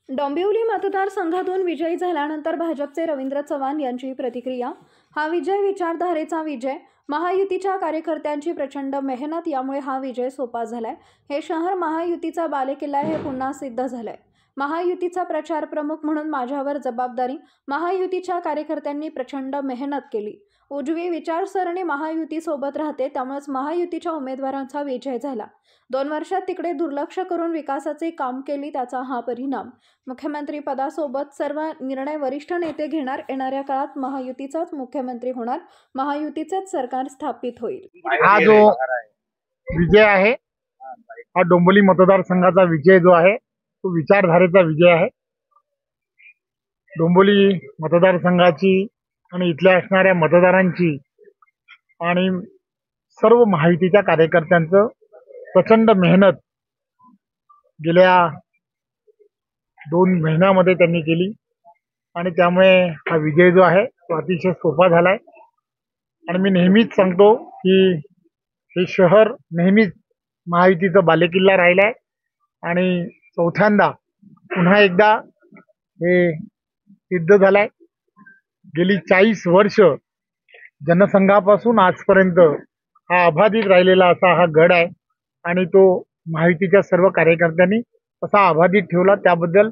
डोंबिवली मतदारसंघातून विजयी झाल्यानंतर भाजपचे रवींद्र चव्हाण यांची प्रतिक्रिया। हा विजय विचारधारेचा विजय, महायुतीच्या कार्यकर्त्यांची प्रचंड मेहनत यामुळे हा विजय सोपा झालाय। हे शहर महायुतीचा बालेकिल्ला हे पुन्हा सिद्ध झालंय। महायुतीचा प्रचार प्रमुख म्हणून माझ्यावर जबाबदारी। महायुतीच्या कार्यकर्त्यांनी प्रचंड मेहनत केली। उजवी विचारसरणी महायुती सोबत राहते, त्यामुळेच महायुतीच्या उमेदवारांचा विजय झाला। 2 वर्षात तिकडे दुर्लक्ष करून विकासाचे काम केली, त्याचा हा परिणाम। मुख्यमंत्री पदासोबत सर्व निर्णय वरिष्ठ नेते घेणार। येणाऱ्या काळात महायुतीचाच मुख्यमंत्री होणार, महायुतीचेच सरकार स्थापित होईल। हा जो विजय आहे हा डोंबिवली मतदारसंघाचा विजय जो आहे तो विचारधारेचा विजय आहे। डोंबिवली मतदारसंघाची आणि इथल्या असणाऱ्या मतदारांची आणि सर्व महायुतीच्या कार्यकर्त्यांचं प्रचंड मेहनत गेल्या 2 महिन्यामध्ये त्यांनी केली आणि त्यामुळे हा विजय जो आहे तो अतिशय सोपा झालाय। आणि मी नेहमीच सांगतो की हे शहर नेहमीच महायुतीचा बालेकिल्ला राहिलाय आणि चौथ्यांदा पुन्हा एकदा हे सिद्ध झालाय। गेली 40 वर्ष जनसंघापासून आजपर्यंत हा अबाधित राहिलेला असा हा गड आहे आणि तो महायुतीच्या सर्व कार्यकर्त्यांनी असा अबाधित ठेवला, त्याबद्दल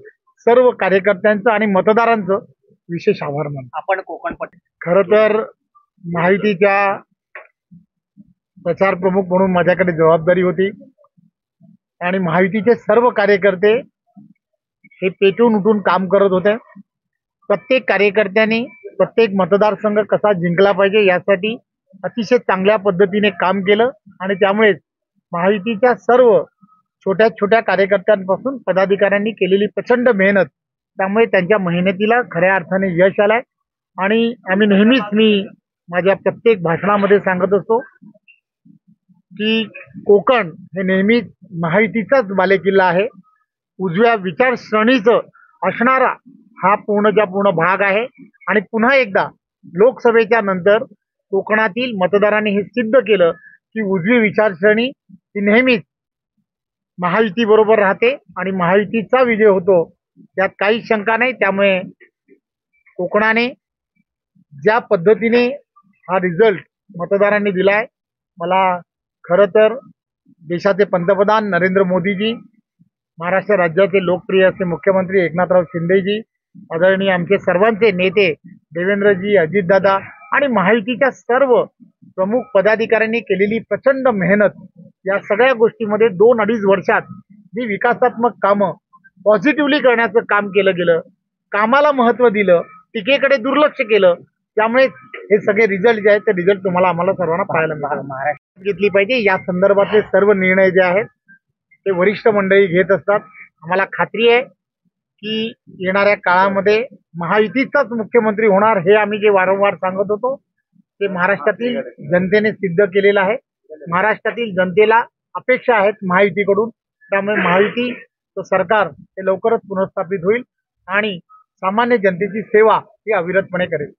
सर्व कार्यकर्त्यांचं आणि मतदारांचं विशेष आभार मानतो। आपण कोकणपट्टी खरं तर महायुतीच्या प्रचार प्रमुख म्हणून माझ्याकडे जबाबदारी होती आणि महायुतीचे सर्व कार्यकर्ते हे पेटून उठून काम करत होते। प्रत्येक कार्यकर्त्यांनी प्रत्येक मतदारसंघ कसा जिंकला पाहिजे यासाठी अतिशय चांगल्या पद्धतीने काम केलं आणि त्यामुळेच महायुतीच्या सर्व छोट्या छोट्या कार्यकर्त्यांपासून पदाधिकाऱ्यांनी केलेली प्रचंड मेहनत, त्यामुळे त्यांच्या मेहनतीला खऱ्या अर्थाने यश आलंय। आणि आम्ही नेहमीच मी माझ्या प्रत्येक भाषणामध्ये सांगत असतो की कोकण हे नेहमीच महायुतीचाच बालेकिल्ला आहे। उजव्या विचारसरणीचं असणारा हा पूर्णच्या पूर्ण भाग आहे आणि पुन्हा एकदा लोकसभेच्या नंतर कोकणातील मतदारांनी हे सिद्ध केलं की उजवी विचारसरणी ही नेहमीच महायुती बरोबर राहते आणि महायुतीचा विजय होतो, त्यात काही शंका नाही। त्यामुळे कोकणाने ज्या पद्धतीने हा रिझल्ट मतदारांनी दिलाय, मला खरं तर देशाचे पंतप्रधान नरेंद्र मोदीजी, महाराष्ट्र राज्याचे लोकप्रिय असे मुख्यमंत्री एकनाथराव शिंदेजी, आदरणीय आमचे सर्वांचे नेते देवेंद्रजी, अजितदादा आणि महायुतीच्या सर्व प्रमुख पदाधिकाऱ्यांनी केलेली प्रचंड मेहनत, या सगळ्या गोष्टीमध्ये 2-2.5 वर्षात जी विकासात्मक कामं पॉझिटिव्हली करण्याचं काम केलं गेलं, कामाला महत्त्व दिलं, टीकेकडे दुर्लक्ष केलं, त्यामुळे हे सगळे रिझल्ट जे आहेत ते रिझल्ट तुम्हाला आम्हाला सर्वांना पाहायला मिळालं। महाराष्ट्रात घेतली पाहिजे या संदर्भातले सर्व निर्णय जे आहेत ते वरिष्ठ मंडळी घेत असतात। आम्हाला खात्री आहे की येणाऱ्या काळामध्ये महायुतीचाच मुख्यमंत्री होणार, हे आम्ही जे वारंवार सांगत होतो ते महाराष्ट्रातील जनतेने सिद्ध केलेलं आहे। महाराष्ट्रातील जनतेला अपेक्षा आहेत महायुतीकडून, त्यामुळे महायुतीचं सरकार हे लवकरच पुनर्स्थापित होईल आणि सामान्य जनतेची सेवा ही अविरतपणे करेल।